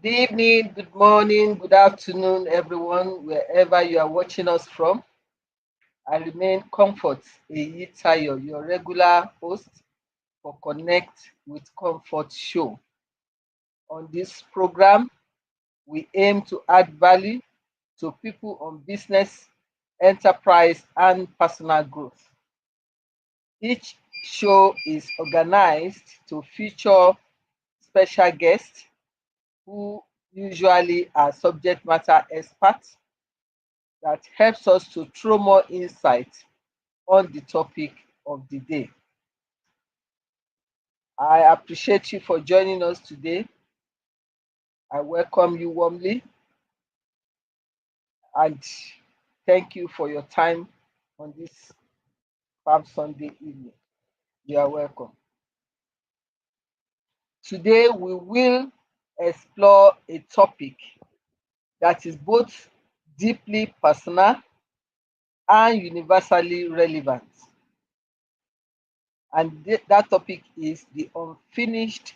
evening, good morning, good afternoon, everyone, wherever you are watching us from. I remain Comfort Eyitayo, your regular host for Connect with Comfort show. On this program, we aim to add value to people on business, enterprise, and personal growth. Each show is organized to feature special guests who usually are subject matter experts that helps us to throw more insight on the topic of the day. I appreciate you for joining us today. I welcome you warmly and thank you for your time on this Palm Sunday evening. You are welcome. Today we will explore a topic that is both deeply personal and universally relevant. And that topic is the unfinished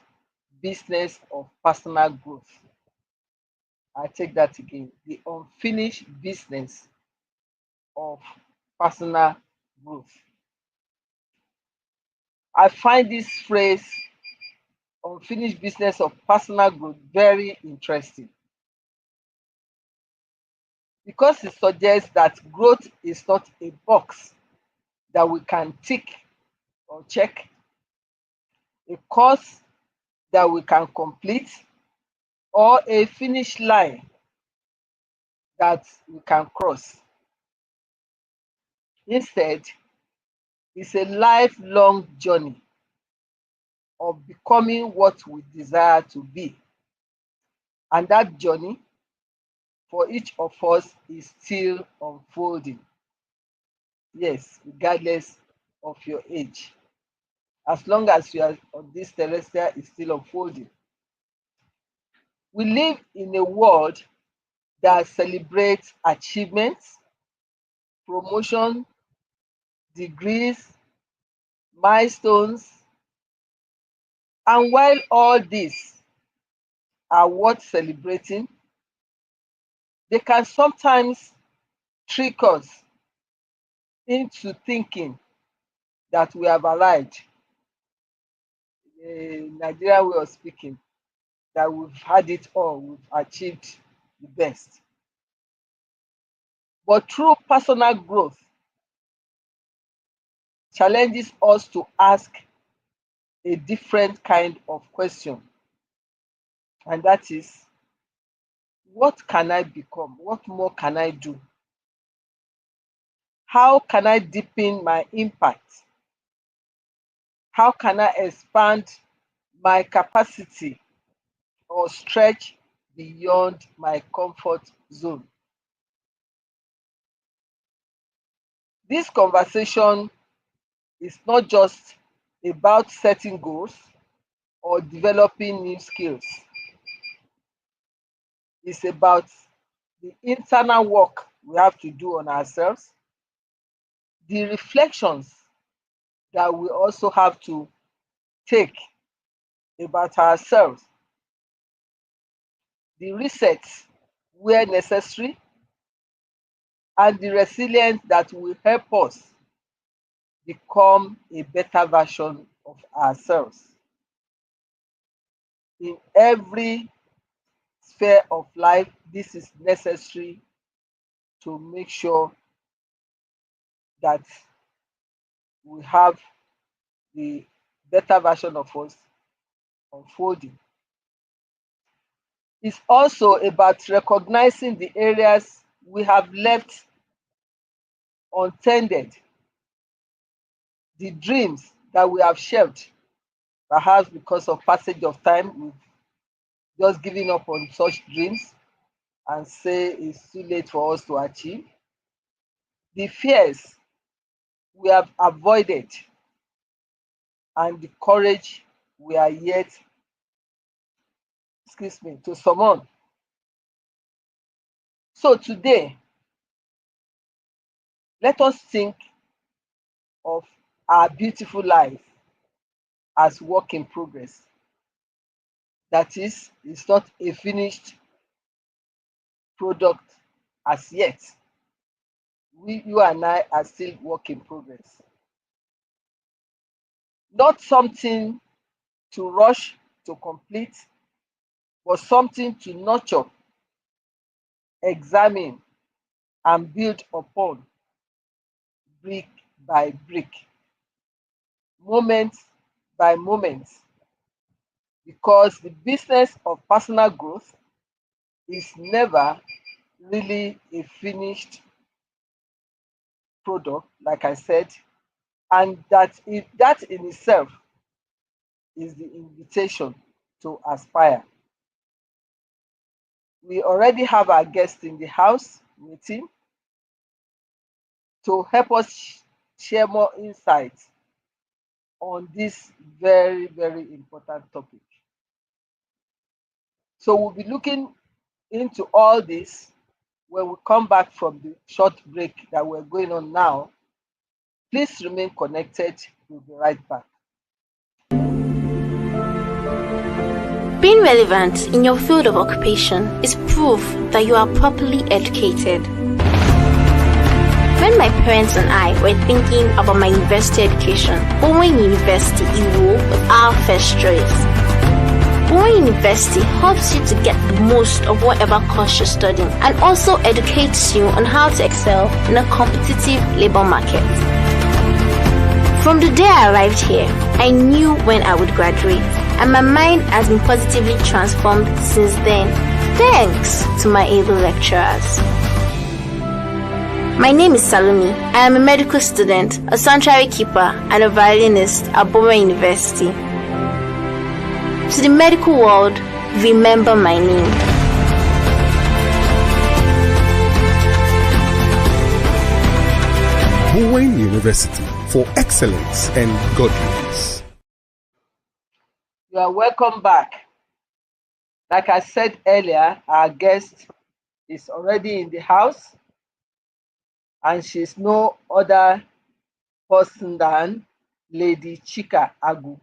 business of personal growth. I take that again, the unfinished business of personal growth. I find this phrase, unfinished business of personal growth, very interesting because it suggests that growth is not a box that we can tick or check, a course that we can complete, or a finish line that we can cross. Instead, it's a lifelong journey of becoming what we desire to be. And that journey for each of us is still unfolding. Yes, regardless of your age. As long as you are on this terrestrial, it's still unfolding. We live in a world that celebrates achievements, promotion, degrees, milestones, and while all these are worth celebrating, they can sometimes trick us into thinking that we have arrived, a Nigerian way of speaking, that we've had it all, we've achieved the best. But true personal growth challenges us to ask a different kind of question, and that is, what can I become? What more can I do? How can I deepen my impact? How can I expand my capacity or stretch beyond my comfort zone? This conversation is not just about setting goals or developing new skills. It's about the internal work we have to do on ourselves, the reflections that we also have to take about ourselves, the resets where necessary, and the resilience that will help us become a better version of ourselves in every sphere of life. This is necessary to make sure that we have the better version of us unfolding. It's also about recognizing the areas we have left untended, the dreams that we have shelved, perhaps because of passage of time, we've just given up on such dreams and say it's too late for us to achieve. The fears we have avoided and the courage we are yet, to summon. So today, let us think of our beautiful life as work in progress. That is, it's not a finished product as yet. You and I are still work in progress. Not something to rush to complete, but something to nurture, examine, and build upon brick by brick, moment by moment, because the business of personal growth is never really a finished product, like I said, and that in itself is the invitation to aspire. We already have our guest in the house meeting to help us share more insights on this very, very important topic. So we'll be looking into all this when we come back from the short break that we're going on now. Please remain connected. We'll be right back. Being relevant in your field of occupation is proof that you are properly educated. When my parents and I were thinking about my university education, Owen University Iwo was our first choice. Owen University helps you to get the most of whatever course you're studying and also educates you on how to excel in a competitive labor market. From the day I arrived here, I knew when I would graduate, and my mind has been positively transformed since then, thanks to my able lecturers. My name is Salome. I am a medical student, a sanctuary keeper, and a violinist at Boma University. To the medical world, remember my name. Bowen University for excellence and godliness. You are welcome back. Like I said earlier, our guest is already in the house, and she's no other person than Lady Chika Agwu.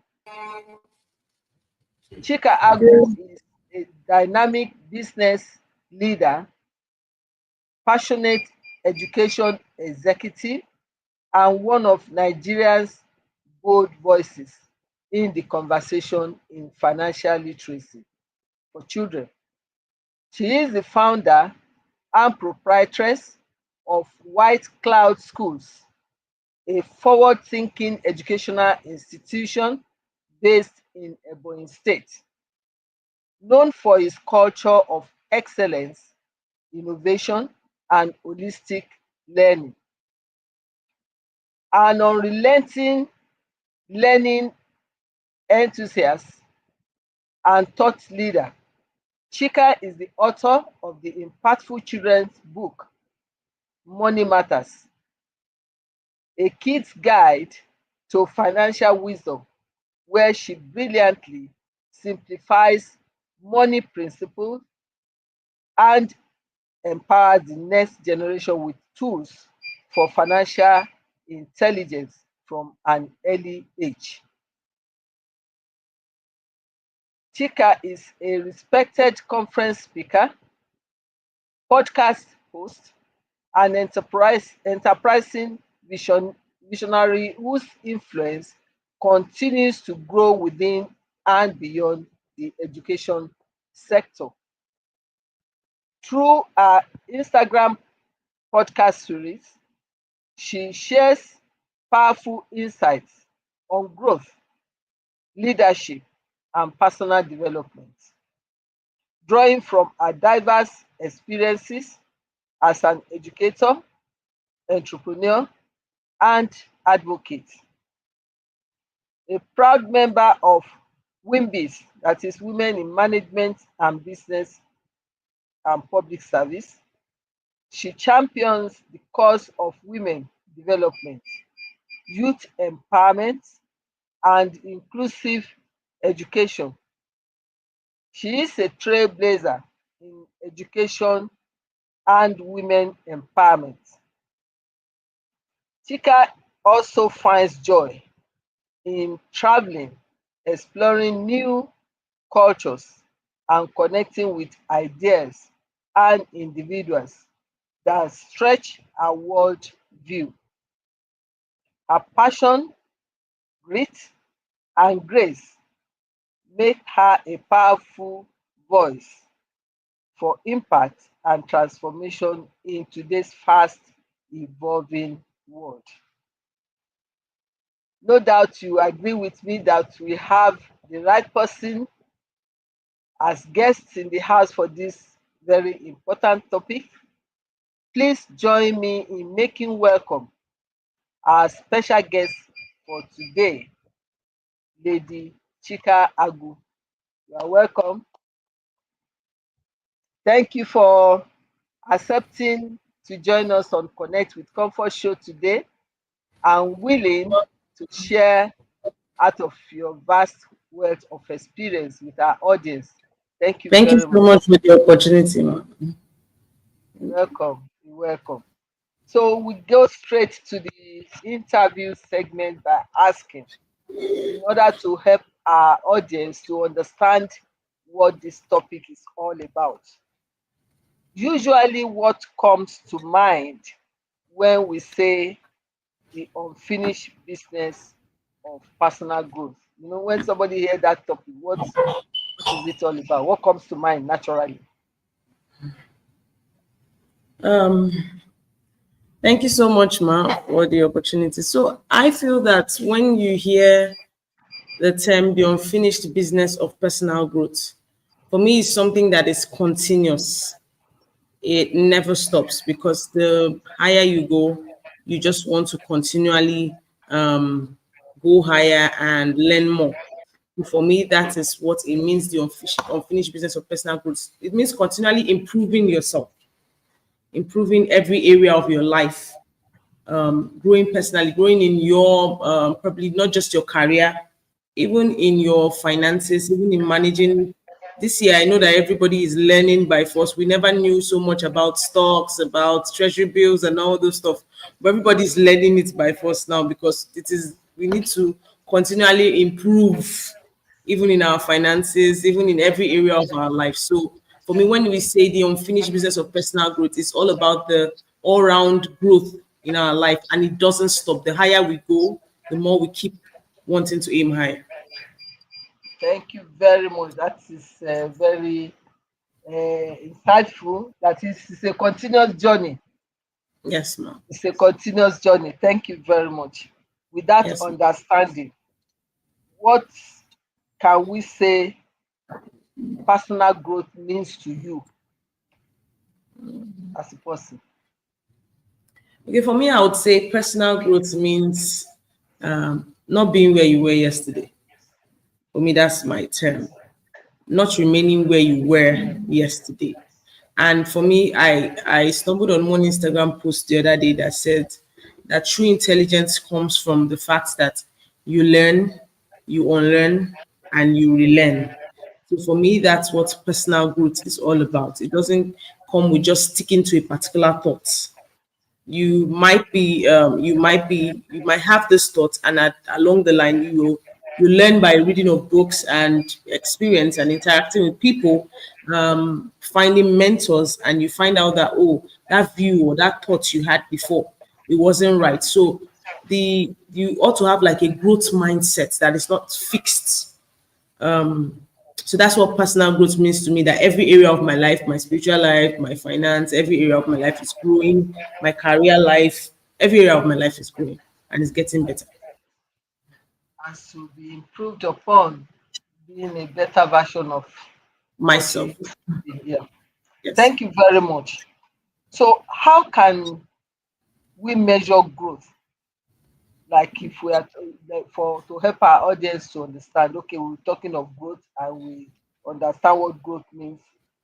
Chika Agwu is a dynamic business leader, passionate education executive, and one of Nigeria's bold voices in the conversation in financial literacy for children. She is the founder and proprietress of White Cloud Schools, a forward-thinking educational institution based in Ebonyi State, known for its culture of excellence, innovation, and holistic learning. An unrelenting learning enthusiast and thought leader, Chika is the author of the impactful children's book, Money Matters, a kid's guide to financial wisdom, where she brilliantly simplifies money principles and empowers the next generation with tools for financial intelligence from an early age. Chika is a respected conference speaker, podcast host, and enterprising visionary whose influence continues to grow within and beyond the education sector. Through her Instagram podcast series, she shares powerful insights on growth, leadership, and personal development, drawing from her diverse experiences as an educator, entrepreneur, and advocate. A proud member of WIMBIS, that is Women in Management and Business and Public Service, she champions the cause of women development, youth empowerment, and inclusive education. She is a trailblazer in education and women empowerment. Chika also finds joy in traveling, exploring new cultures, and connecting with ideas and individuals that stretch our world view. Her passion, grit, and grace make her a powerful voice for impact and transformation in today's fast evolving world. No doubt you agree with me that we have the right person as guests in the house for this very important topic. Please join me in making welcome our special guest for today, Lady Chika Agwu. You are welcome. Thank you for accepting to join us on Connect with Comfort show today and willing to share out of your vast wealth of experience with our audience. Thank you Thank you very so much. much for the opportunity, ma. You're welcome. You're welcome. So we go straight to the interview segment by asking, in order to help our audience to understand what this topic is all about. Usually, what comes to mind when we say the unfinished business of personal growth? You know, when somebody hear that topic, what is it all about? What comes to mind naturally? Um, Thank you so much, ma, for the opportunity. So I feel that when you hear the term the unfinished business of personal growth, for me, it's something that is continuous. It never stops because the higher you go, you just want to continually go higher and learn more. For me, that is what it means the unfinished business of personal growth. It means continually improving yourself, improving every area of your life, growing personally, growing in your probably not just your career, even in your finances, even in managing. This year, I know that everybody is learning by force. We never knew so much about stocks, about treasury bills, and all those stuff. But everybody's learning it by force now because it is. We need to continually improve, even in our finances, even in every area of our life. So for me, when we say the unfinished business of personal growth, it's all about the all-round growth in our life, and it doesn't stop. The higher we go, the more we keep wanting to aim higher. Thank you very much. That is very insightful. That is, it's a continuous journey. Yes, ma'am. It's a continuous journey. Thank you very much. With that Yes, ma'am. understanding, what can we say personal growth means to you as a person? Okay, for me, I would say personal growth means not being where you were yesterday. For me, that's my term. Not remaining where you were yesterday. And for me, I stumbled on one Instagram post the other day that said that true intelligence comes from the fact that you learn, you unlearn, and you relearn. So for me, that's what personal growth is all about. It doesn't come with just sticking to a particular thought. You might have this thought, and along the line you learn by reading of books and experience and interacting with people, finding mentors, and you find out that, oh, that view or that thought you had before, it wasn't right. So the you ought to have like a growth mindset that is not fixed. So that's what personal growth means to me, that every area of my life, my spiritual life, my finance, every area of my life is growing, my career life, every area of my life is growing and it's getting better. As to be improved upon, being a better version of what you Myself. used to be. Yeah. Yes. Thank you very much. So, how can we measure growth? Like, if we are like for to help our audience to understand, okay, we're talking of growth and we understand what growth means,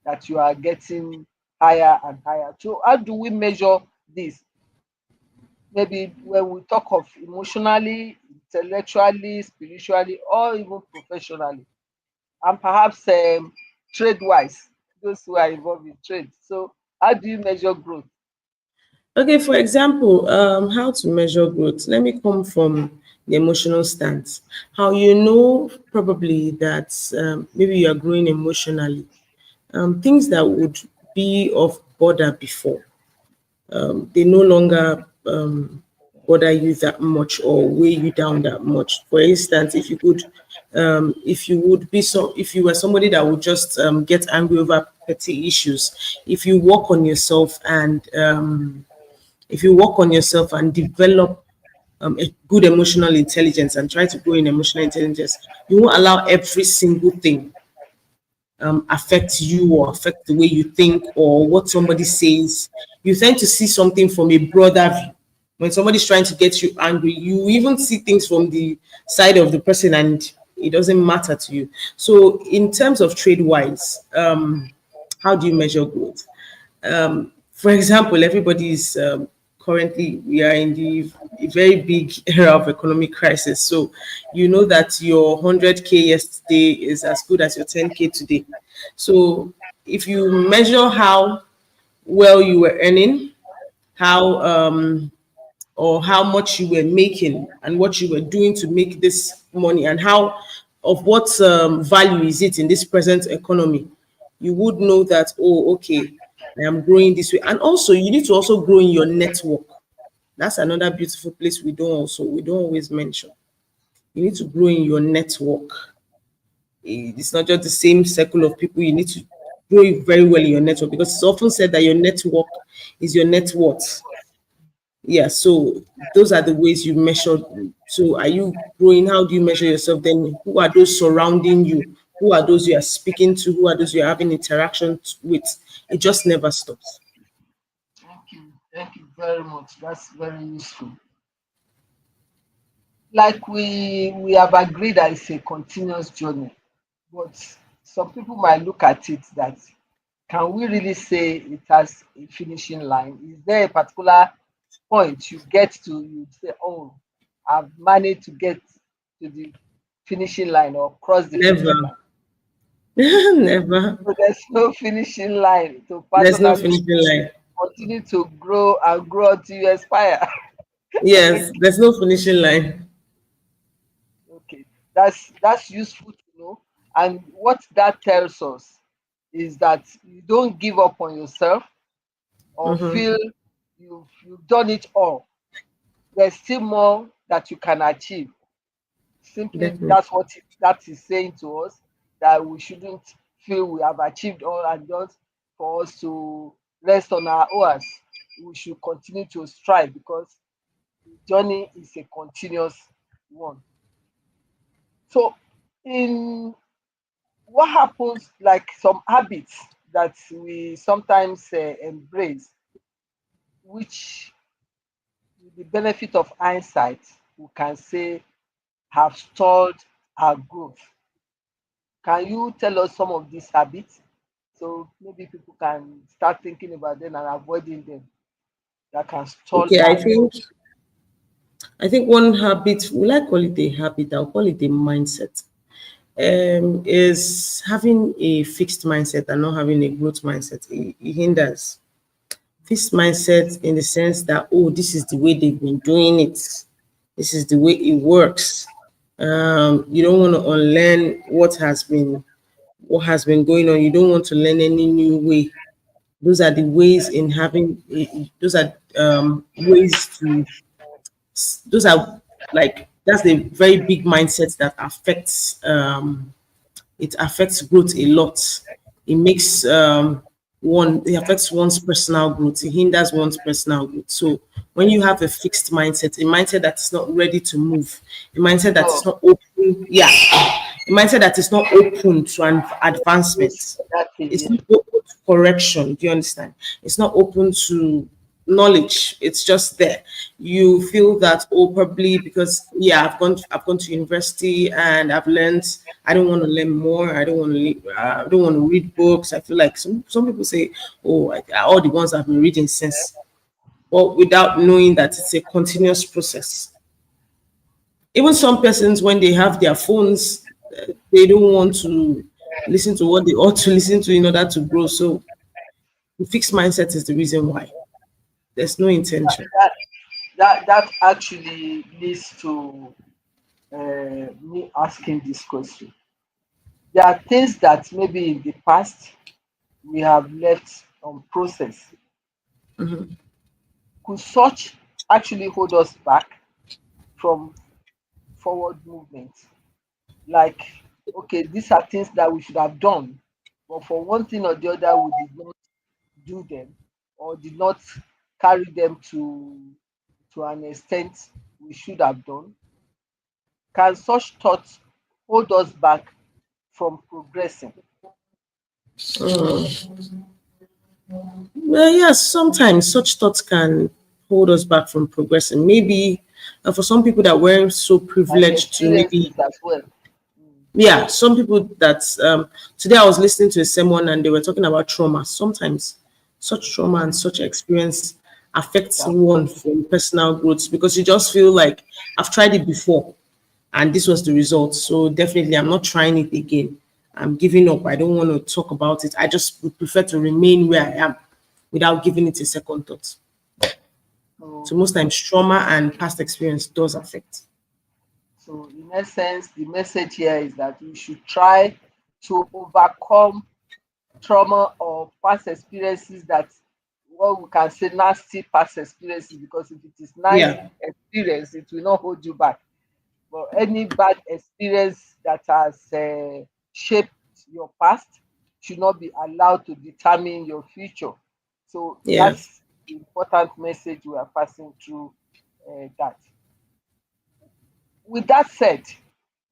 that you are getting higher and higher. So, how do we measure this? Maybe when we talk of emotionally, intellectually, spiritually, or even professionally, and perhaps trade wise, those who are involved in trade. So, how do you measure growth? Okay, for example, how to measure growth? Let me come from the emotional stance. How you know probably that maybe you are growing emotionally. Things that would be of bother before, they no longer bother you that much or weigh you down that much. For instance, if you would be so, if you were somebody that would just get angry over petty issues, if you work on yourself and if you work on yourself and develop a good emotional intelligence and try to grow in emotional intelligence, you won't allow every single thing affect you or affect the way you think or what somebody says. You tend to see something from a broader view. When somebody's trying to get you angry, you even see things from the side of the person and it doesn't matter to you. So, in terms of trade wise, how do you measure growth? For example, everybody is currently we are in the a very big era of economic crisis. So you know that your 100K yesterday is as good as your 10K today. So if you measure how well you were earning, how or how much you were making and what you were doing to make this money and how of what value is it in this present economy, you would know that, oh, okay, I am growing this way. And also you need to also grow in your network. That's another beautiful place we don't always mention. You need to grow in your network. It's not just the same circle of people. You need to grow very well in your network because it's often said that your network is your net worth. Yeah, so those are the ways you measure. So are you growing? How do you measure yourself? Then who are those surrounding you? Who are those you are speaking to? Who are those you are having interactions with? It just never stops. Thank you. Thank you very much. That's very useful. Like we have agreed that it's a continuous journey, but some people might look at it that can we really say it has a finishing line? Is there a particular point you get to, you say, oh, I've managed to get to the finishing line or cross the finishing Never, line? never. So there's no finishing line to There's no personal growth. finishing line. Continue to grow and grow until you expire. Yes, there's no finishing line. Okay, that's useful to know. And what that tells us is that you don't give up on yourself or Mm-hmm. feel you've done it all. There's still more that you can achieve. Simply Definitely. that's what that is saying to us, that we shouldn't feel we have achieved all and just for us to rest on our oars. We should continue to strive because the journey is a continuous one. So, in what happens, like some habits that we sometimes embrace, which with the benefit of hindsight, we can say have stalled our growth. Can you tell us some of these habits so maybe people can start thinking about them and avoiding them that can stall Okay, our growth? I think one habit, will I call it a habit? I'll call it a mindset. Is having a fixed mindset and not having a growth mindset. It hinders. Fixed mindset in the sense that, oh, this is the way they've been doing it. This is the way it works. You don't want to unlearn what has been going on. You don't want to learn any new way. Those are the ways in having. Those are ways to. Those are like that's the very big mindset that affects it affects growth a lot. It makes it affects one's personal growth. It hinders one's personal growth. So when you have a fixed mindset, a mindset that is not ready to move, a mindset that is No, not open, yeah, a mindset that is not open to an yes, advancement. that is It's yes. not open to correction. Do you understand? It's not open to knowledge. It's just there. You feel that, oh, probably because yeah, I've gone to university and I've learned. I don't want to learn more. I don't want to read books. I feel like some people say, oh, all the ones I've been reading since, but without knowing that it's a continuous process. Even some persons, when they have their phones, they don't want to listen to what they ought to listen to in order to grow. So the fixed mindset is the reason why. There's no intention. That that actually leads to me asking this question. There are things that maybe in the past we have left unprocessed. Could such actually hold us back from forward movement? Like, okay, these are things that we should have done, but for one thing or the other, we did not do them or did not carry them to an extent we should have done. Can such thoughts hold us back from progressing? Well, yes, sometimes such thoughts can hold us back from progressing. Maybe for some people that weren't so Like privileged to experiences maybe, as well. yeah, some people that today I was listening to a sermon and they were talking about trauma. Sometimes such trauma and such experience affects Yeah. one from personal growth because you just feel like I've tried it before and this was the result. So definitely I'm not trying it again. I'm giving up. I don't want to talk about it. I just would prefer to remain where I am without giving it a second thought. So, So most times trauma and past experience does affect. so in essence, the message here is that we should try to overcome trauma or past experiences that what we can say nasty past experiences, because if it is nice Yeah. experience, it will not hold you back. But any bad experience that has shaped your past should not be allowed to determine your future. So Yeah. that's the important message we are passing through that. With that said,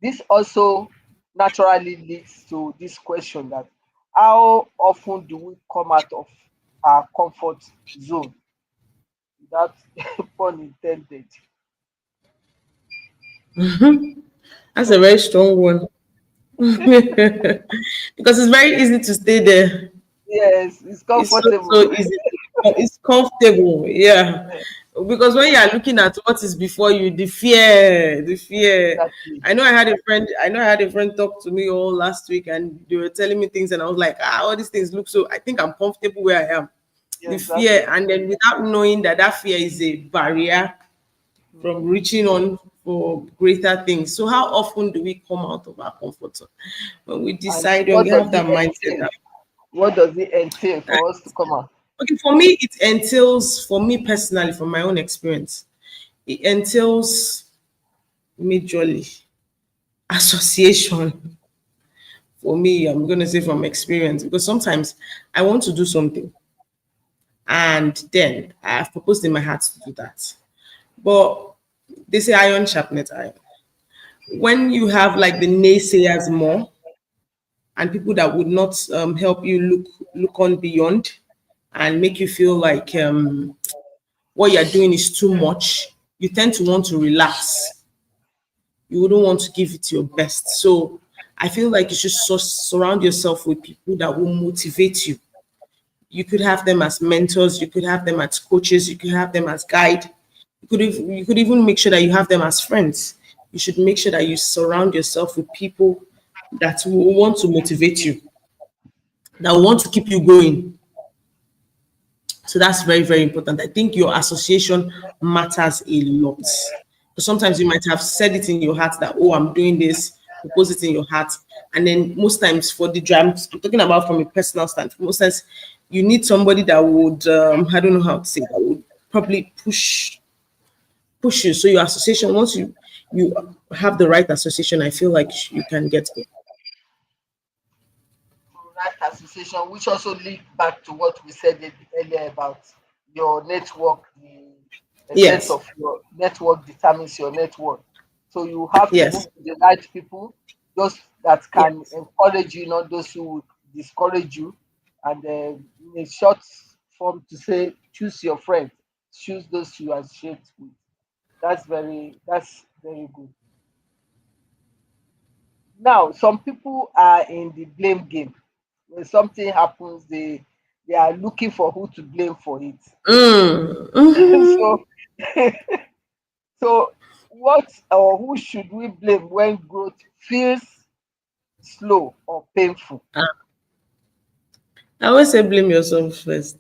this also naturally leads to this question that how often do we come out of our comfort zone? Without pun intended. That's a very strong one. Because it's very easy to stay there. Yes, it's It's comfortable. so easy. It's comfortable. Yeah. Because when you are looking at what is before you, the fear. Exactly. I know I had a friend talk to me all last week and they were telling me things and I was like, all these things look so, I think I'm comfortable where I am. Yeah, The fear, exactly. and then without knowing that that fear is a barrier from Mhm. reaching on for greater things. So how often do we come out of our comfort zone? When we And decide, when what we does have that it mindset entail? that, What does it entail for us to come out? okay, for me, it entails, for me personally, from my own experience, it entails majorly association. For me, I'm going to say from experience, because sometimes I want to do something and then I have proposed in my heart to do that. But they say iron sharpens iron. When you have like the naysayers more and people that would not help you look on beyond and make you feel like what you're doing is too much, you tend to want to relax. You wouldn't want to give it your best. So I feel like you should surround yourself with people that will motivate you. You could have them as mentors, you could have them as coaches, you could have them as guide. You could even make sure that you have them as friends. You should make sure that you surround yourself with people that will want to motivate you, that will want to keep you going. So that's very, very important. I think your association matters a lot. Because sometimes you might have said it in your heart that, oh, I'm doing this, propose it in your heart. And then most times for the drums, I'm talking about from a personal standpoint, most times you need somebody that would, I don't know how to say, that would probably push you. So your association, once you have the right association, I feel like you can get there. Right association, which also lead back to what we said earlier about your network. The extent Yes, of your network determines your net worth. So you have to move yes, to the right people, those that can yes. encourage you, not those who would discourage you. And in a short form, to say, choose your friends, choose those you associate with. That's very good. Now, some people are in the blame game. When something happens, they are looking for who to blame for it. Mm. So, so what or who should we blame when growth feels slow or painful? I always say blame yourself first.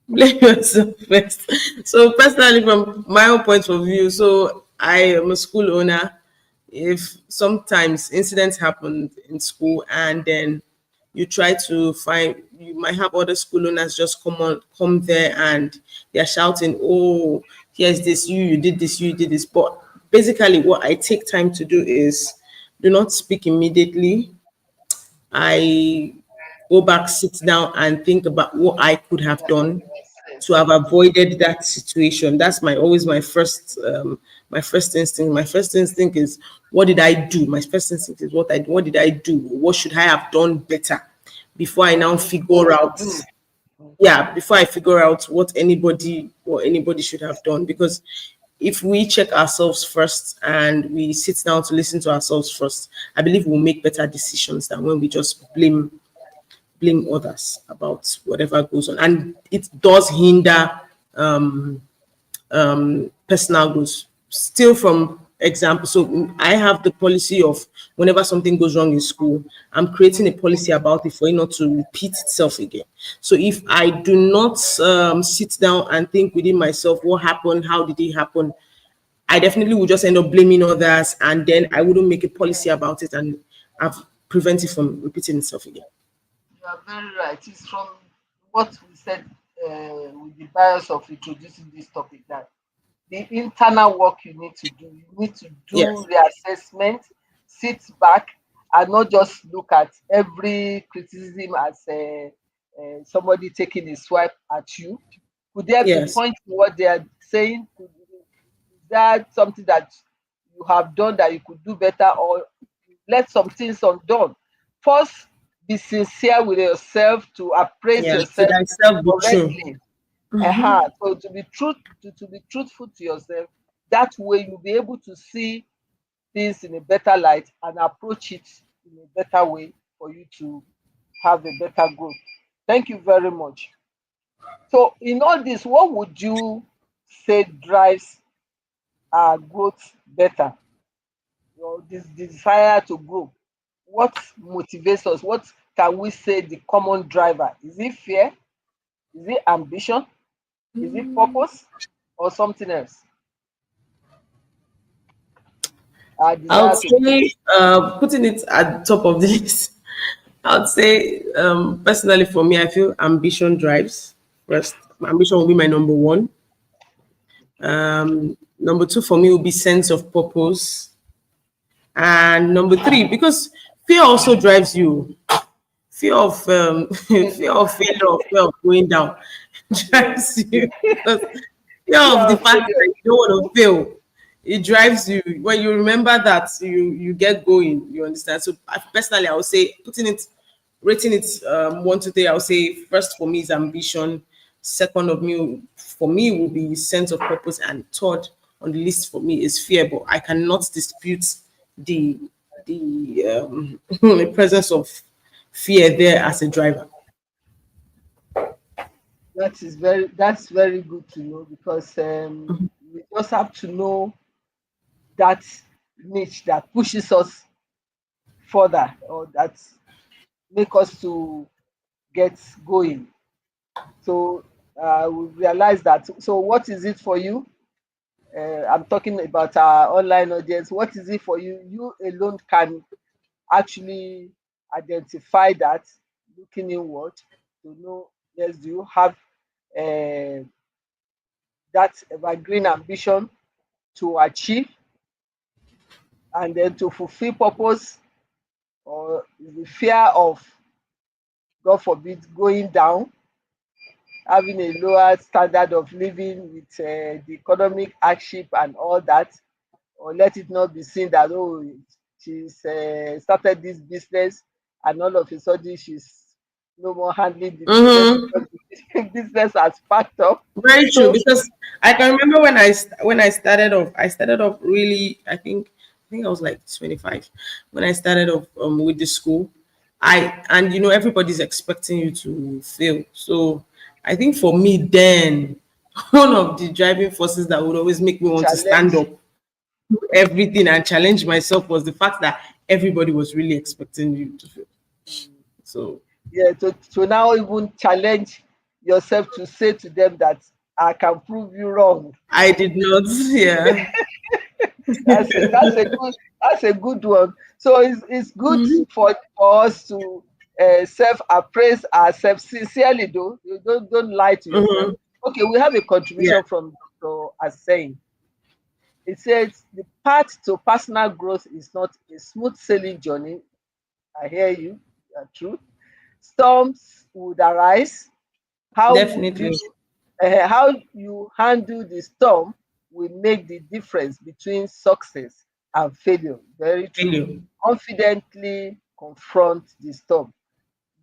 Blame yourself first. So personally, from my own point of view, so I am a school owner, if sometimes incidents happen in school and then you try to find, you might have other school owners just come there and they're shouting, oh, here's this, you did this, you did this. But basically what I take time to do is do not speak immediately. I go back, sit down, and think about what I could have done to have avoided that situation. That's always my first instinct. My first instinct is what did I do? My first instinct is what did I do? What should I have done better before I now figure out, yeah, before I figure out what anybody should have done. Because if we check ourselves first and we sit down to listen to ourselves first, I believe we'll make better decisions than when we just blame others about whatever goes on. And it does hinder personal growth. Still from example, so I have the policy of whenever something goes wrong in school, I'm creating a policy about it for it not to repeat itself again. So if I do not sit down and think within myself, what happened, how did it happen, I definitely would just end up blaming others, and then I wouldn't make a policy about it and I've prevent it from repeating itself again. You are very right. It's from what we said with the bias of introducing this topic, that the internal work you need to do. You need to do Yes. reassessment, sit back, and not just look at every criticism as somebody taking a swipe at you. Could there be Yes. points in what they are saying? Is that something that you have done that you could do better, or let some things undone? First, be sincere with yourself to appraise Yeah. To yourself thyself be true. correctly. So to be truthful to yourself, that way you'll be able to see things in a better light and approach it in a better way for you to have a better growth. Thank you very much. So in all this, what would you say drives our growth better? This desire to grow. What motivates us? What can we say the common driver? Is it fear? Is it ambition? Is it purpose? Or something else? Our I would desire to grow. say, putting it at the top of the list, I would say, personally for me, I feel ambition drives first. Ambition will be my number one. Number two for me will be sense of purpose. And number three, because fear also drives you. Fear of fear of failure, fear of going down drives you because fear of Yeah, the fact that you don't want to fail. It drives you when you remember that you get going. You understand. So personally, I would say rating it 1 to 3. I would say first for me is ambition. Second of me for me will be sense of purpose, and third on the list for me is fear. But I cannot dispute the the presence of fear there as a driver. that's very good to know, because we just have to know that niche that pushes us further, or that make us to get going. So we realize that. So what is it for you? I'm talking about our online audience. What is it for you? You alone can actually identify that, looking inward to know, yes, do you have uh, that evergreen ambition to achieve and then to fulfill purpose, or is the fear of, God forbid, going down, having a lower standard of living with the economic hardship and all that, or let it not be seen that, oh, she's started this business and all of a sudden she's no more handling the business Mm-hmm. because the business has packed up. Very true. So Because I can remember when I started off. I started off really. I think I was like 25 when I started off with the school. And everybody's expecting you to fail. So I think for me then, one of the driving forces that would always make me want to stand challenge. up everything and challenge myself was the fact that everybody was really expecting you to fail. So Yeah, to now even challenge yourself to say to them that I can prove you wrong. I did not. Yeah. That's a good one. So it's good for us to self-appraise ourselves sincerely, though. You don't lie to yourself. Mhm. Okay, we have a Yeah, contribution from Dr. Aseng. It says the path to personal growth is not a smooth sailing journey. I hear you. True. Storms would arise. definitely. How you handle the storm will make the difference between success and failure. Very true. Failure. Confidently confront the storm.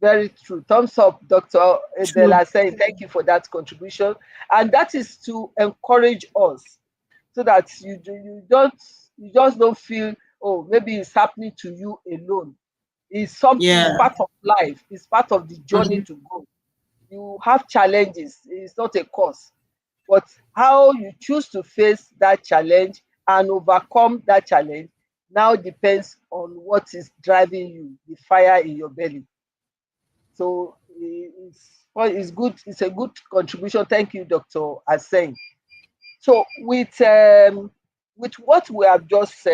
Very true. Thumbs up, Dr. True. Edela, saying thank you for that contribution. And that is to encourage us so that you just don't feel, oh, maybe it's happening to you alone. It's Yeah. part of life, it's part of the journey Mhm. to go. You have challenges, it's not a cause. But how you choose to face that challenge and overcome that challenge now depends on what is driving you, the fire in your belly. So it's good. It's a good contribution. Thank you, Dr. Aseng. So with what we have just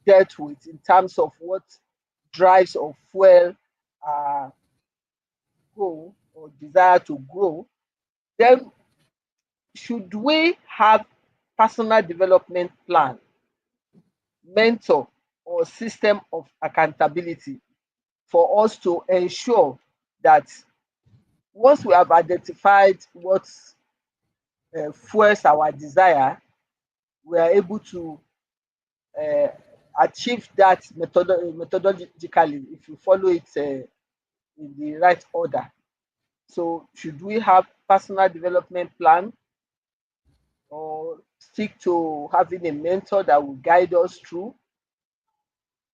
dealt with in terms of what drives or fuel our goal or desire to grow, then should we have personal development plan, mentor, or system of accountability for us to ensure that once we have identified what fuels our desire, we are able to uh, achieve that methodologically if you follow it in the right order. So, should we have personal development plan or stick to having a mentor that will guide us through,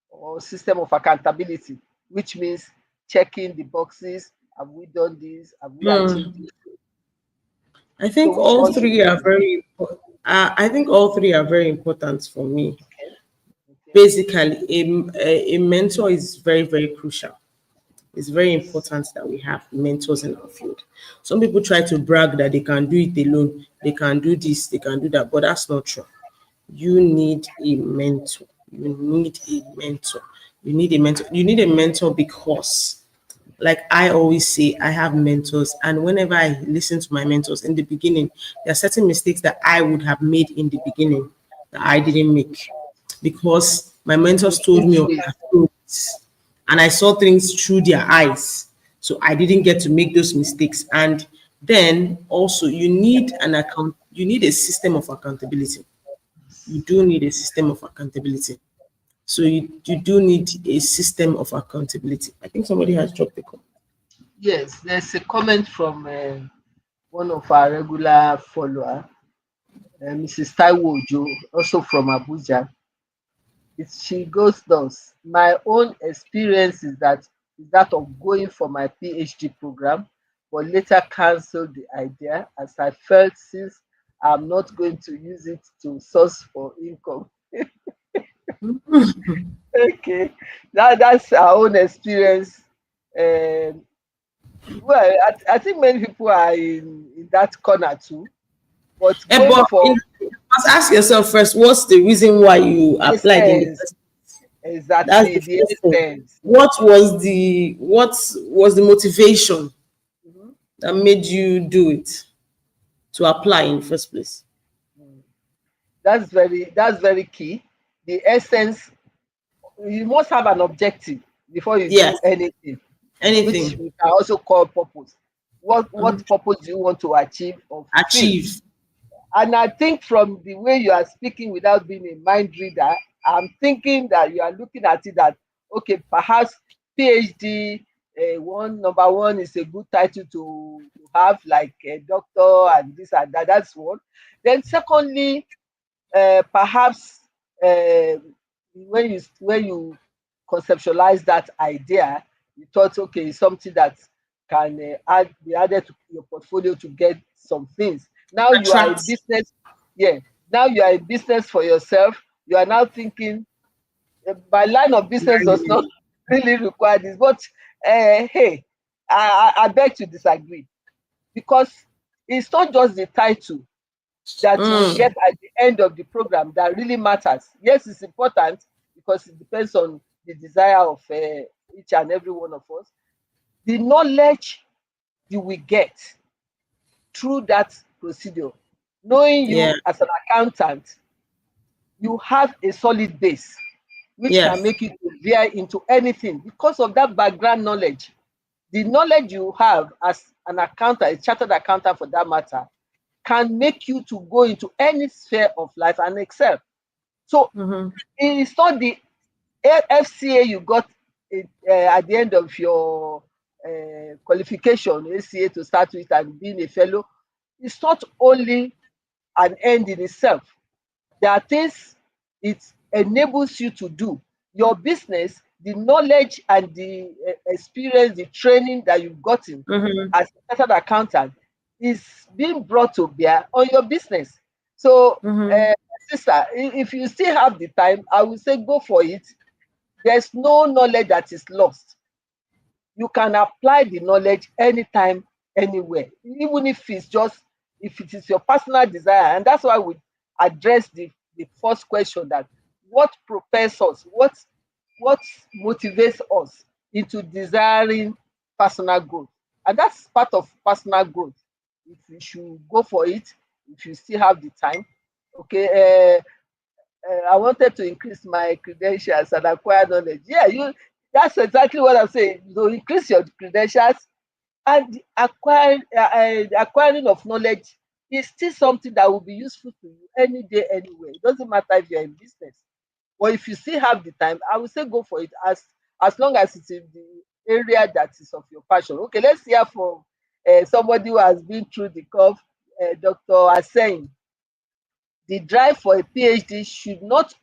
or system of accountability, which means checking the boxes? Have we done this? Have we achieved Mm. this? I So, think which all one should three we are do? very. I think all three are very important for me. Okay. Okay. Basically, a mentor is very, very crucial. It's very Yes. important that we have mentors in our field. Some people try to brag that they can do it alone, they can do this, they can do that, but that's not true. You need a mentor. You need a mentor. You need a mentor. You need a mentor because, like I always say, I have mentors, and whenever I listen to my mentors in the beginning, there are certain mistakes that I would have made in the beginning that I didn't make because my You mentors told think me through of it. their stories and I saw things through their eyes. So I didn't get to make those mistakes. And then also you need a system of accountability. You do need a system of accountability. So you do need a system of accountability. I think somebody has dropped the call. Yes, there's a comment from one of our regular follower, Mrs. Taiwo Ojo, also from Abuja. She goes thus: my own experience is that of going for my PhD program, but later cancelled the idea as I felt since I'm not going to use it to source for income. Okay, that's our own experience. Um, well, I think many people are in that corner too, but going for You must ask yourself first, what's the reason why you applied in the essence, first? That's exactly the the first thing. essence. What was the motivation Mhm. that made you do it to apply in the first place? That's very key. The essence, you must have an objective before you do Yes, anything, which anything. we can also call purpose. What purpose do you want to achieve or fulfill? Achieve. And I think from the way you are speaking without being a mind reader, I'm thinking that you are looking at it that, okay, perhaps PhD, one number one is a good title to have, like a doctor and this and that. That's one. Then secondly, perhaps when you conceptualize that idea, you thought, okay, it's something that can be added to your portfolio to get some things. Now you are a Attract. business, yeah. Now you are a business for yourself. You are now thinking, my line of business does not really require this. But hey, I beg to disagree, because it's not just the title. that you will get at the end of the program that really matters. Yes, it's important because it depends on the desire of each and every one of us. The knowledge you will get through that procedure, knowing Yeah. you as an accountant, you have a solid base which can Yes. make you to veer into anything because of that background knowledge. The knowledge you have as an accountant, a chartered accountant for that matter, can make you to go into any sphere of life and excel. So it's not the FCA you got at the end of your qualification, ACA to start with, and being a fellow. It's not only an end in itself. There are things it enables you to do. Your business, the knowledge and the experience, the training that you've gotten as a chartered accountant is being brought to bear on your business. So, sister, if you still have the time, I will say go for it. There's no knowledge that is lost. You can apply the knowledge anytime, anywhere, even if it's just if it is your personal desire. And that's why we address the first question, that what propels us, what motivates us into desiring personal growth. And that's part of personal growth. If you should go for it, if you still have the time. Okay, I wanted to increase my credentials and acquire knowledge. Yeah, that's exactly what I'm saying. You increase your credentials, and the acquiring of knowledge is still something that will be useful to you any day, anywhere. It doesn't matter if you're in business. But if you still have the time, I would say go for it as long as it's in the area that is of your passion. Okay, let's hear from somebody who has been through the curve, Dr. Asen. The drive for a PhD should not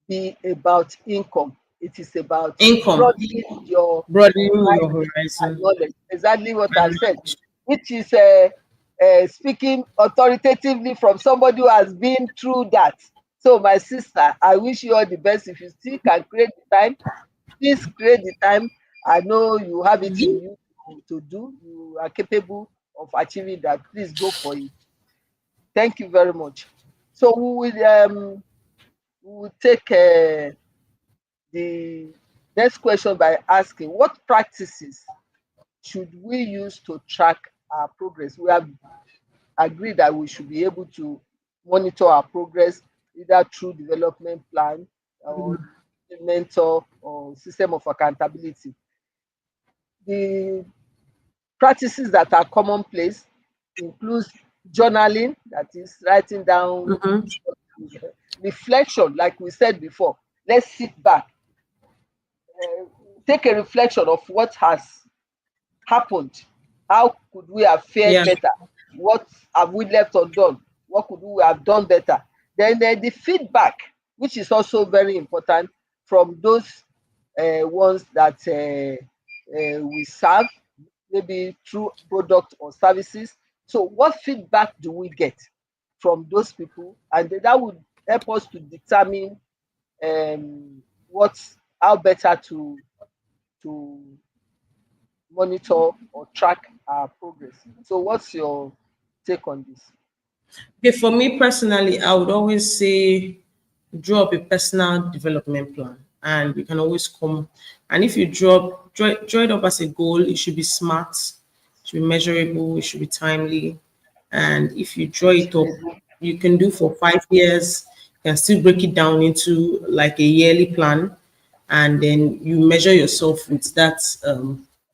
be about income. It is about Income. broadening your Broadening your horizon and horizon. knowledge. Exactly what I've said, which is speaking authoritatively from somebody who has been through that. So, my sister, I wish you all the best. If you still can create the time, please create the time. I know you have it in you to do. You are capable of achieving that. Please go for it. Thank you very much. So we will take the next question by asking, what practices should we use to track our progress? We have agreed that we should be able to monitor our progress either through development plan or mentor or system of accountability. The practices that are commonplace includes journaling, that is writing down, reflection, like we said before. Let's sit back, take a reflection of what has happened. How could we have fared Yeah. better? What have we left undone? What could we have done better? Then the feedback, which is also very important from those ones that we serve, maybe through product or services. So what feedback do we get from those people? And that would help us to determine how better to monitor or track our progress. So what's your take on this? Okay, for me personally, I would always say draw up a personal development plan, and you can always come. And if you draw it up as a goal, it should be smart, it should be measurable, it should be timely. And if you draw it up, you can do for 5 years. You can still break it down into like a yearly plan, and then you measure yourself with that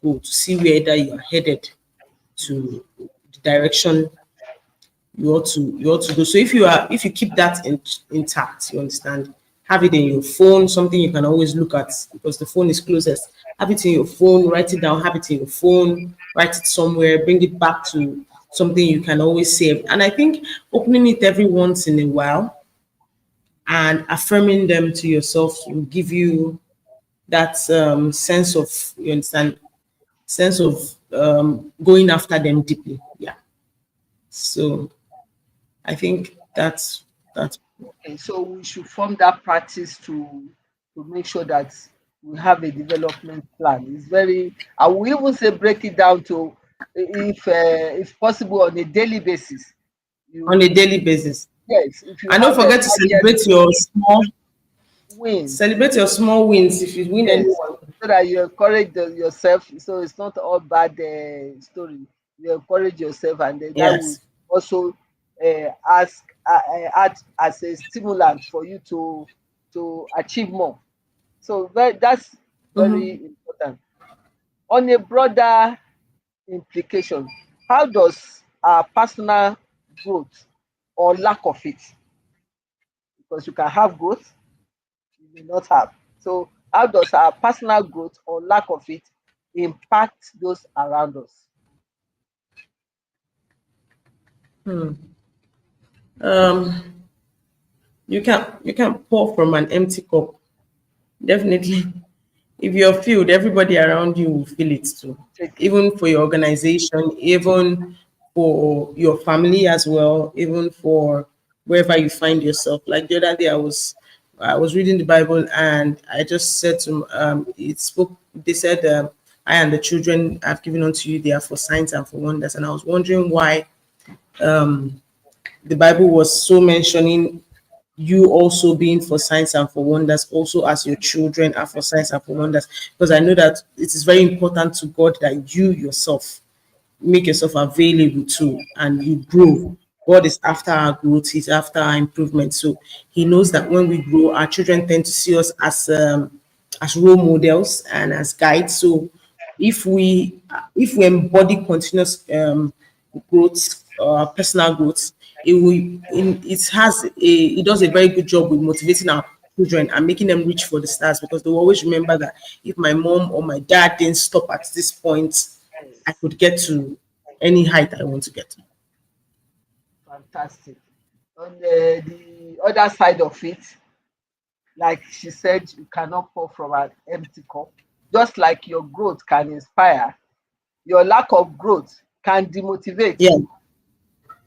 goal to see where that you are headed to the direction you ought to go. So if you keep that intact, you understand, have it in your phone, something you can always look at because the phone is closest. Have it in your phone, write it down, have it in your phone, write it somewhere, bring it back to something you can always save. And I think opening it every once in a while and affirming them to yourself will give you that sense of, you understand, sense of going after them deeply. Yeah. So I think that's Okay, so we should form that practice to make sure that we have a development plan. It's very, I will even say break it down to if possible on a daily basis. On a You daily basis. yes, if you And don't have a forget to target wins, celebrate your small wins if you win yes, anyone. so that you encourage yourself. So it's not all bad story. You encourage yourself, and then that will Yes. also add as a stimulant for you to achieve more. So that's very important. On a broader implication, how does our personal growth or lack of it, because you can have growth, you may not have. So how does our personal growth or lack of it impact those around us? Um, you can pour from an empty cup. Definitely. If you're filled, everybody around you will feel it too. Take it. Even for your organization, even for your family as well, even for wherever you find yourself. Like the other day, I was reading the Bible and I just said to it spoke. They said, "I and the children I've given unto you, they are for signs and for wonders." And I was wondering why the Bible was so mentioning you also being for signs and for wonders, also as your children are for signs and for wonders. Because I know that it is very important to God that you yourself make yourself available to and you grow. God is after our growth, He's after our improvement. So He knows that when we grow, our children tend to see us as role models and as guides. So if we if we embody continuous growth, personal growth, it does a very good job with motivating our children and making them reach for the stars because they will always remember that if my mom or my dad didn't stop at this point, I Yes, could get to any height I want to get to. fantastic. On the other side of it, like she said, you cannot pour from an empty cup. Just like your growth can inspire, your lack of growth can demotivate. Yeah,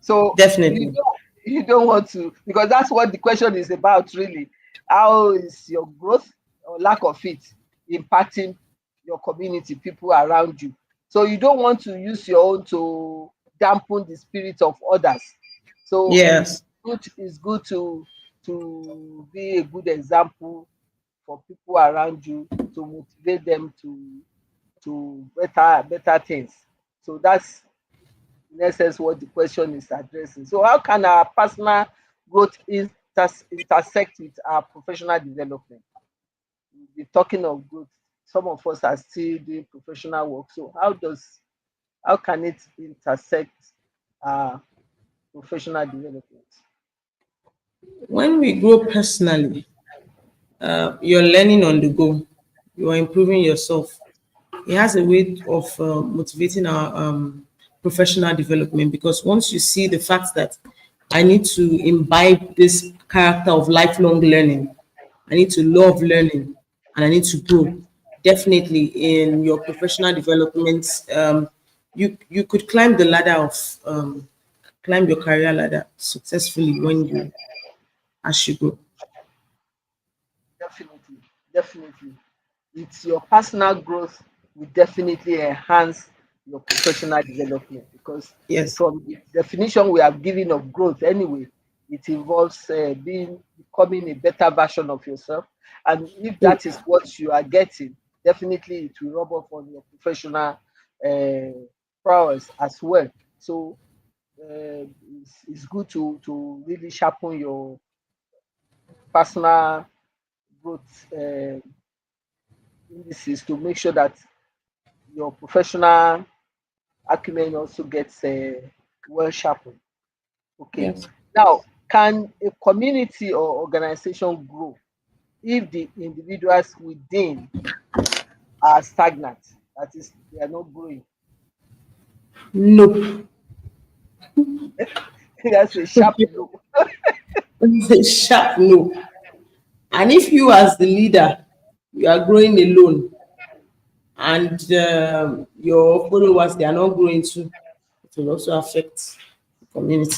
So definitely. you don't want to, because that's what the question is about really. How is your growth or lack of it impacting your community, people around you? So you don't want to use your own to dampen the spirit of others. So Yes. it's good to be a good example for people around you, to motivate them to better things. So that's in essence what the question is addressing. So how can our personal growth intersect with our professional development? We're talking of growth. Some of us are still doing professional work. So how can it intersect our professional development? When we grow personally, you're learning on the go, you are improving yourself. It has a way of motivating our professional development because once you see the fact that I need to imbibe this character of lifelong learning, I need to love learning, and I need to grow. Definitely, in your professional development, you could climb the ladder of climb your career ladder successfully when you as you grow. Definitely, definitely. It's your personal growth will definitely enhance your professional development because Yes. from the definition we have given of growth anyway, it involves becoming a better version of yourself. And if that is what you are getting, definitely it will rub off on your professional prowess as well. So it's good to really sharpen your personal growth indices to make sure that your professional acumen also gets well sharpened. Okay. Yes. Now, can a community or organization grow if the individuals within are stagnant? That is, they are not growing. Nope. That's a sharp no. Sharp no. And if you, as the leader, you are growing alone and your followers they are not growing too, it will also affect the community.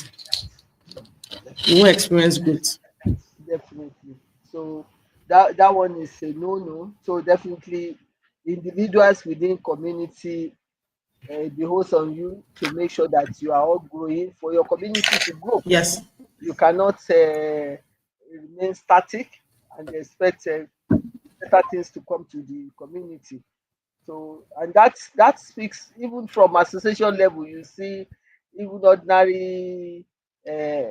You won't experience growth. Definitely. So that one is a no no. So definitely individuals within community behoves on you to make sure that you are all growing for your community to grow. Yes. You cannot remain static and expect better things to come to the community. So, and that speaks even from association level. You see, even ordinary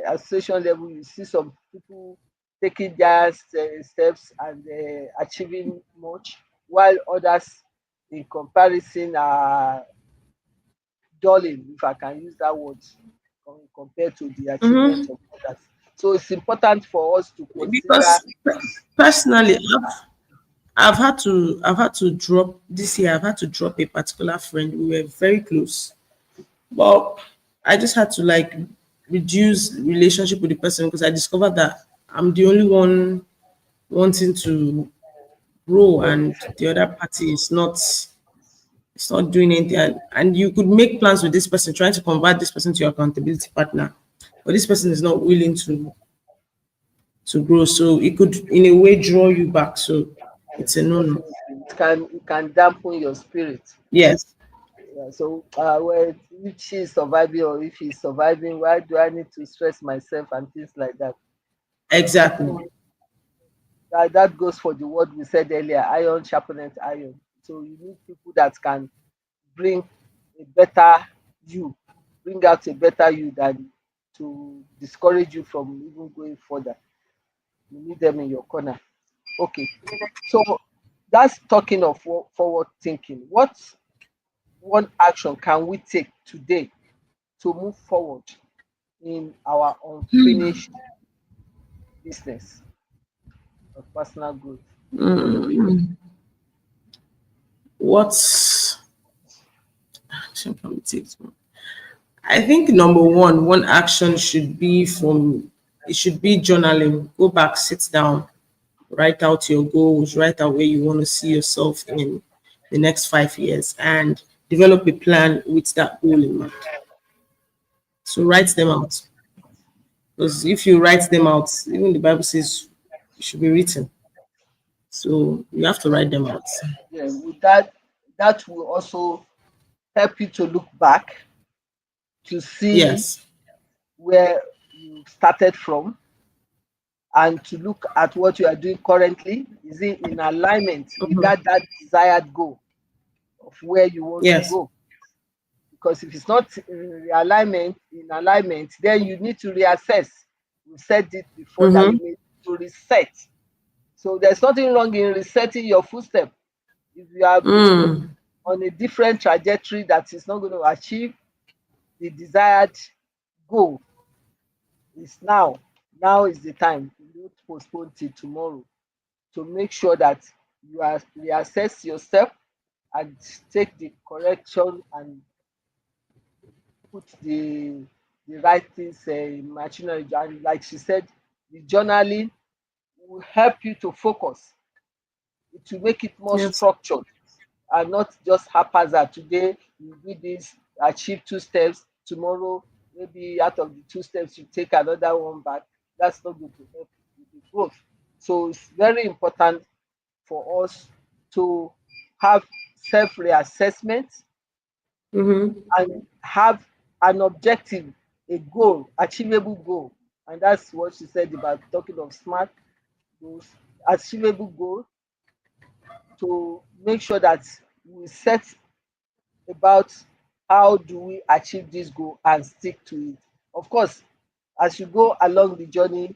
association level, you see some people taking their steps and achieving much, while others, in comparison, are dulling, if I can use that word, compared to the achievement Mm-hmm. of others. So it's important for us to consider. Because personally, I've had to drop this year. I've had to drop a particular friend. We were very close, but I just had to like reduce relationship with the person because I discovered that I'm the only one wanting to grow, and the other party is not. It's not doing anything, and you could make plans with this person, trying to convert this person to your accountability partner, but this person is not willing to grow. So it could, in a way, draw you back. So it's a Yes, no-no. definitely. It can dampen your spirit. Yes, Yeah, so well, if she's surviving or if he's surviving, why do I need to stress myself and things like that? exactly. So that goes for the word we said earlier, iron sharpeneth iron. So you need people that can bring a better you, bring out a better you than to discourage you from even going further. You need them in your corner. Okay. So that's talking of forward thinking. What one action can we take today to move forward in our unfinished business of personal growth? What's action can we take? I think number one action should be from it should be journaling. Go back, sit down, write out your goals, write out where you want to see yourself in the next 5 years, and develop a plan with that goal in mind. So write them out. Because if you write them out, even the Bible says it should be written. So you have to write them out. Yeah, with that, that will also help you to look back to see Yes. where you started from and to look at what you are doing currently. Is it in alignment with Mhm. that desired goal of where you want to Yes. go? Because if it's not in alignment, then you need to reassess. We said it before that you Mm-hmm. need to reset. So there's nothing wrong in resetting your footstep. If you have been Mm. on a different trajectory that is not going to achieve the desired goal, is now. Now is the time. You don't postpone till tomorrow to make sure that you are reassess yourself and take the correction and put the right things in machinery. And like she said, the journaling will help you to focus. It will make it more Yes. structured and not just haphazard. Today you do this, achieve 2 steps. Tomorrow, maybe out of the 2 steps, you take another one back. That's not going to help with the growth. So it's very important for us to have self reassessment Mm-hmm. and have an objective, a goal, achievable goal. And that's what she said about talking of smart goals, achievable goal, to make sure that we set about how do we achieve this goal and stick to it. Of course, as you go along the journey,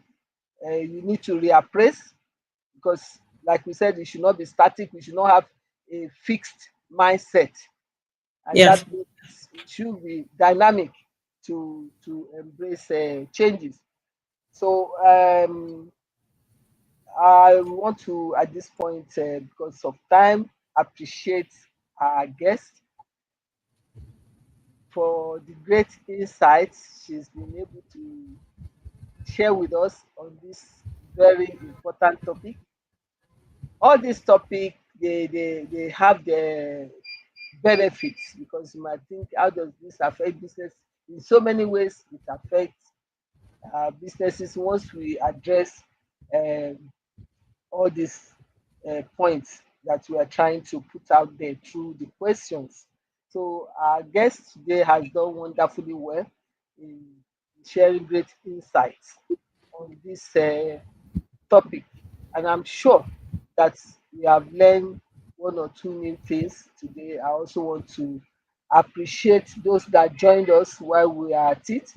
you need to reappraise because, like we said, it should not be static. We should not have a fixed mindset, and Yes. that means it should be dynamic to embrace changes. So I want to, at this point, because of time, appreciate our guest for the great insights she's been able to share with us on this very important topic. All these topics, they have the benefits because you might think, how does this affect business? In so many ways, it affects businesses once we address um, all these points that we are trying to put out there through the questions. So our guest today has done wonderfully well in sharing great insights on this topic, and I'm sure that we have learned one or two new things today. I also want to appreciate those that joined us while we are at it,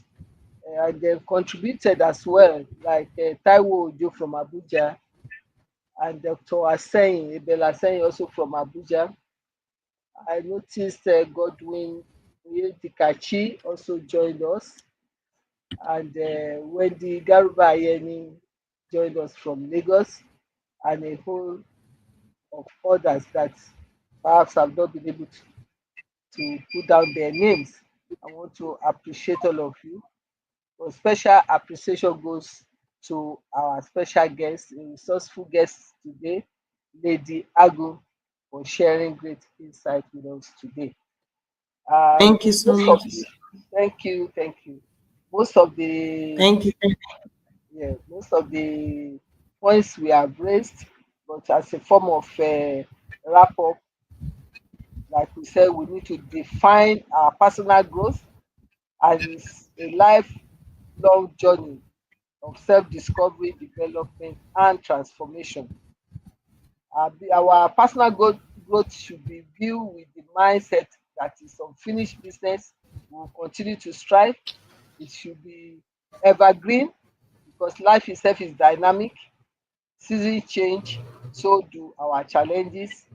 and they've contributed as well, like Taiwo Ojo from Abuja and Dr. Aseyin, Abel Aseyin also from Abuja. I noticed Godwin Oyedikachi also joined us, and Wendy Garuba Ayeni joined us from Lagos, and a whole of others that perhaps have not been able to put down their names. I want to appreciate all of you. But special appreciation goes to our special guest, a resourceful guest today, Lady Agwu, for sharing great insight with us today. Thank you so Most of much. the thank you. Most of the Thank you. most of the points we have raised, but as a form of wrap up, like we said, we need to define our personal growth as it's a lifelong journey of self-discovery, development, and transformation. Our personal growth should be viewed with the mindset that is unfinished business. We will continue to strive. It should be evergreen because life itself is dynamic. Seasons change, so do our challenges,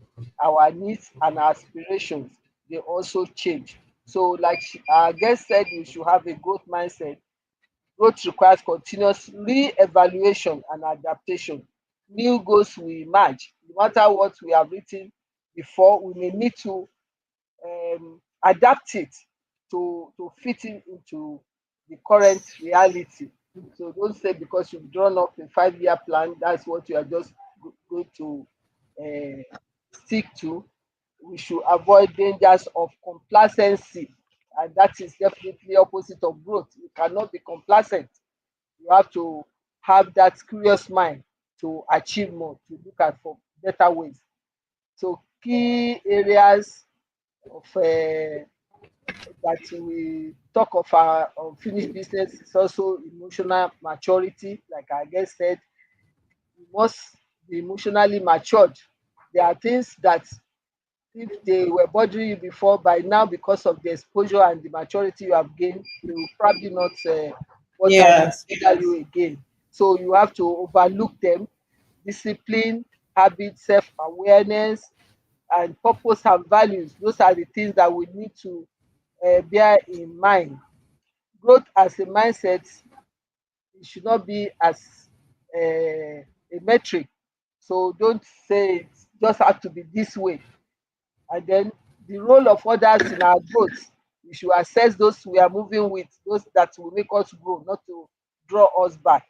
our needs, and aspirations. They also change. So, like our guest said, we should have a growth mindset. Growth requires continuous re-evaluation and adaptation. New goals will emerge. No matter what we have written before, we may need to adapt it to fit in into the current reality. So don't say because you've drawn up a 5-year plan, that's what you are just going to stick to. We should avoid dangers of complacency, and that is definitely opposite of growth. You cannot be complacent. You have to have that curious mind to achieve more, to look at for better ways. So key areas of that we talk of our unfinished business is also emotional maturity. Like I guess said, you must be emotionally matured. There are things that if they were bothering you before, by now because of the exposure and the maturity you have gained, they will probably not Yes. bother you again. So you have to overlook them. Discipline, habit, self-awareness, and purpose and values. Those are the things that we need to bear in mind. Growth as a mindset, it should not be as a metric. So don't say it just have to be this way. And then the role of others in our growth, we should assess those we are moving with, those that will make us grow, not to draw us back.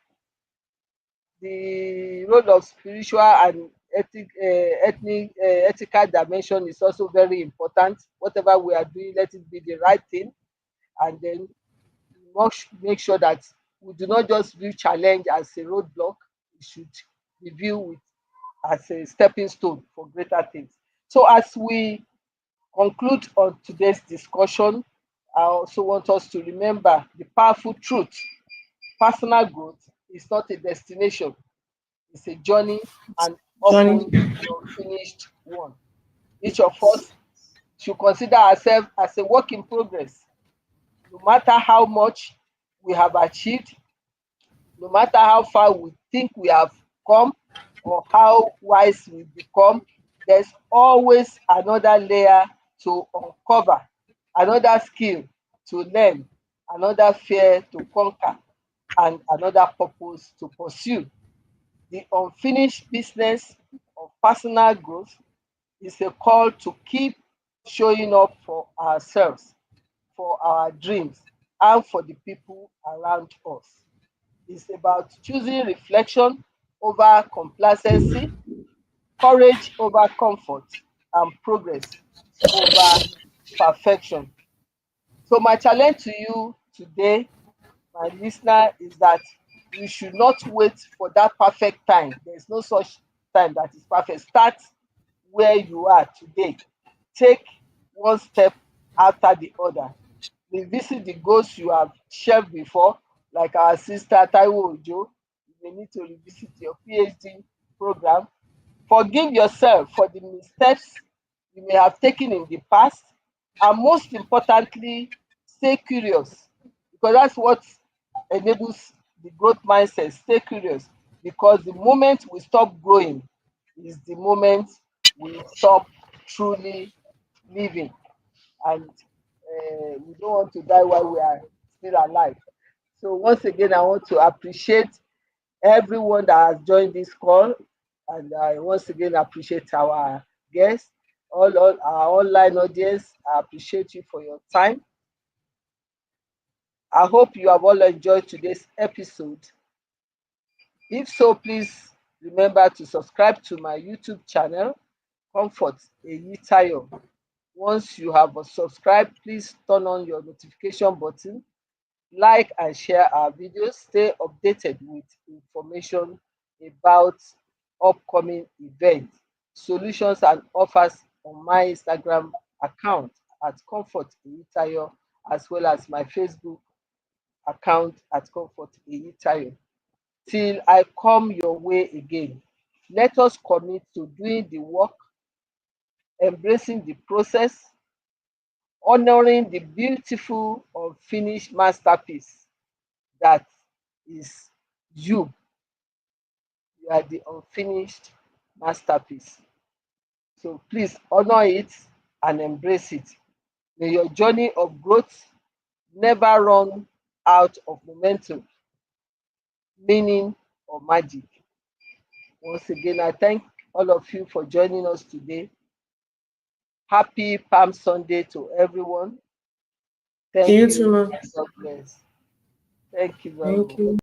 The role of spiritual and ethical dimension is also very important. Whatever we are doing, let it be the right thing, and then we must make sure that we do not just view challenge as a roadblock. We should be viewed with as a stepping stone for greater things. So as we conclude on today's discussion, I also want us to remember the powerful truth. Personal growth is not a destination, it's a journey, and Johnny. often the unfinished one. Each of us should consider ourselves as a work in progress. No matter how much we have achieved, no matter how far we think we have come or how wise we become, there's always another layer to uncover, another skill to learn, another fear to conquer, and another purpose to pursue. The unfinished business of personal growth is a call to keep showing up for ourselves, for our dreams, and for the people around us. It's about choosing reflection over complacency, courage over comfort, and progress over perfection. So, my challenge to you today, my listener, is that you should not wait for that perfect time. There's no such time that is perfect. Start where you are today. Take one step after the other. Revisit the goals you have shelved before, like our sister Taiwo Ojo. You may need to revisit your PhD program. Forgive yourself for the missteps you may have taken in the past. And most importantly, stay curious, because that's what enables the growth mindset. Stay curious, because the moment we stop growing is the moment we stop truly living. And we don't want to die while we are still alive. So once again, I want to appreciate everyone that has joined this call, and I once again appreciate our guests, all our online audience. I appreciate you for your time. I hope you have all enjoyed today's episode. If so, please remember to subscribe to my YouTube channel, Comfort Eyitayo. Once you have subscribed, please turn on your notification button, like and share our videos, stay updated with information about upcoming events, solutions, and offers on my Instagram account at Comfort Eyitayo, as well as my Facebook account at Comfort Eyitayo. Till I come your way again, let us commit to doing the work, embracing the process, honoring the beautiful unfinished masterpiece that is you. You are the unfinished masterpiece. So please honor it and embrace it. May your journey of growth never run out of momentum, meaning, or magic. Once again, I thank all of you for joining us today. Happy Palm Sunday to everyone. Thank You you. too, ma. God bless. Thank you very Thank much. you.